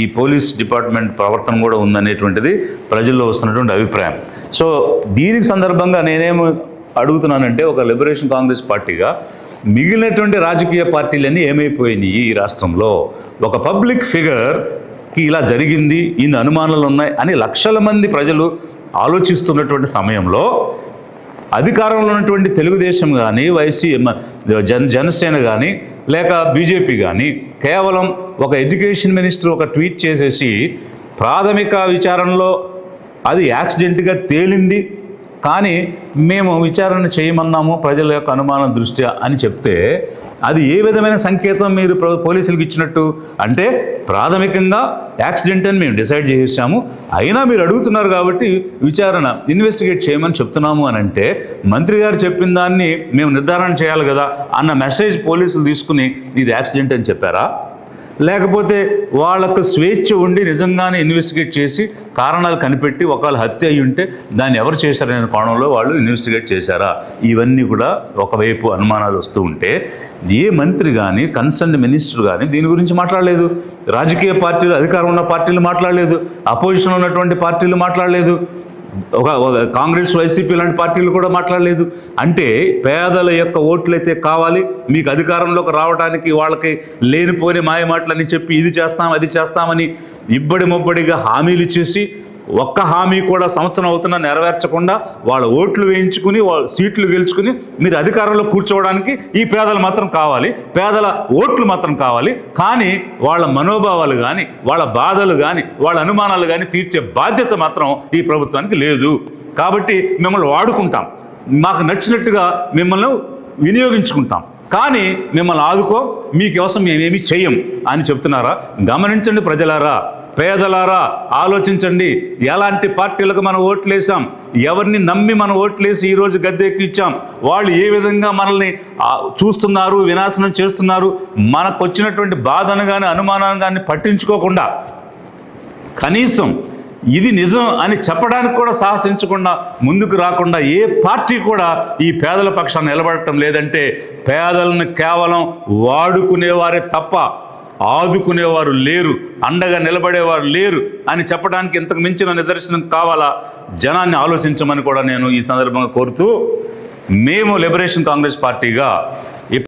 ఈ police department ప్రవర్తన కూడా ఉందనేటువంటిది ప్రజల్లో వస్తున్నటువంటి అభిప్రాయం. సో దీనికి సందర్భంగా నేనేమో అడుగుతున్నానంటే, ఒక లిబరేషన్ కాంగ్రెస్ పార్టీగా మిగిలినటువంటి రాజకీయ పార్టీలన్నీ ఏమైపోయినాయి ఈ రాష్ట్రంలో? ఒక పబ్లిక్ ఫిగర్కి ఇలా జరిగింది, ఇన్ని అనుమానాలు ఉన్నాయి అని లక్షల మంది ప్రజలు ఆలోచిస్తున్నటువంటి సమయంలో అధికారంలో ఉన్నటువంటి తెలుగుదేశం కానీ, జనసేన కానీ, లేక బీజేపీ కానీ కేవలం ఒక ఎడ్యుకేషన్ మినిస్టర్ ఒక ట్వీట్ చేసేసి ప్రాథమిక విచారణలో అది యాక్సిడెంట్గా తేలింది, కానీ మేము విచారణ చేయమన్నాము ప్రజల యొక్క అనుమానం దృష్ట్యా అని చెప్తే అది ఏ విధమైన సంకేతం మీరు పోలీసులకు ఇచ్చినట్టు? అంటే ప్రాథమికంగా యాక్సిడెంట్ అని మేము డిసైడ్ చేసాము, అయినా మీరు అడుగుతున్నారు కాబట్టి విచారణ ఇన్వెస్టిగేట్ చేయమని చెప్తున్నాము అని అంటే, మంత్రి గారు చెప్పిన దాన్ని మేము నిర్ధారణ చేయాలి కదా అన్న మెసేజ్ పోలీసులు తీసుకుని ఇది యాక్సిడెంట్ అని చెప్పారా? లేకపోతే వాళ్ళకు స్వేచ్ఛ ఉండి నిజంగానే ఇన్వెస్టిగేట్ చేసి కారణాలు కనిపెట్టి ఒకవేళ హత్య అయి ఉంటే దాన్ని ఎవరు చేశారనే కోణంలో వాళ్ళు ఇన్వెస్టిగేట్ చేశారా? ఇవన్నీ కూడా ఒకవైపు అనుమానాలు వస్తూ ఉంటే ఏ మంత్రి కానీ, కన్సర్న్ మినిస్టర్ కానీ దీని గురించి మాట్లాడలేదు. రాజకీయ పార్టీలు, అధికారం ఉన్న పార్టీలు మాట్లాడలేదు, అపోజిషన్ ఉన్నటువంటి పార్టీలు మాట్లాడలేదు, ఒక కాంగ్రెస్, వైసీపీ లాంటి పార్టీలు కూడా మాట్లాడలేదు. అంటే పేదల యొక్క ఓట్లు అయితే కావాలి, మీకు అధికారంలోకి రావడానికి వాళ్ళకి లేనిపోని మాయ మాటలని చెప్పి ఇది చేస్తాం అది చేస్తామని ఇబ్బడి మొబ్బడిగా హామీలు ఇచ్చేసి ఒక్క హామీ కూడా సంవత్సరం అవుతున్నా నెరవేర్చకుండా వాళ్ళ ఓట్లు వేయించుకుని వాళ్ళ సీట్లు గెలుచుకుని మీరు అధికారంలో కూర్చోవడానికి ఈ పేదలు మాత్రం కావాలి, పేదల ఓట్లు మాత్రం కావాలి, కానీ వాళ్ళ మనోభావాలు కానీ, వాళ్ళ బాధలు కానీ, వాళ్ళ అనుమానాలు కానీ తీర్చే బాధ్యత మాత్రం ఈ ప్రభుత్వానికి లేదు. కాబట్టి మిమ్మల్ని వాడుకుంటాం, మాకు నచ్చినట్టుగా మిమ్మల్ని వినియోగించుకుంటాం, కానీ మిమ్మల్ని ఆదుకో, మీకోసం మేమేమి చెయ్యం అని చెప్తున్నారా? గమనించండి ప్రజలారా, పేదలారా, ఆలోచించండి. ఎలాంటి పార్టీలకు మనం ఓట్లేసాం, ఎవరిని నమ్మి మనం ఓట్లేసి ఈరోజు గద్దెక్కిచ్చాం, వాళ్ళు ఏ విధంగా మనల్ని చూస్తున్నారు, వినాశనం చేస్తున్నారు, మనకు వచ్చినటువంటి బాధను కానీ అనుమానాన్ని కానీ పట్టించుకోకుండా కనీసం ఇది నిజం అని చెప్పడానికి కూడా సాహసించకుండా ముందుకు రాకుండా ఏ పార్టీ కూడా ఈ పేదల పక్షాన్ని నిలబడటం లేదంటే పేదలను కేవలం వాడుకునేవారే తప్ప ఆదుకునేవారు లేరు, అండగా నిలబడేవారు లేరు అని చెప్పడానికి ఇంతకు మించిన నిదర్శనం కావాలా? జనాన్ని ఆలోచించమని కూడా నేను ఈ సందర్భంగా కోరుతూ, మేము లిబరేషన్ కాంగ్రెస్ పార్టీగా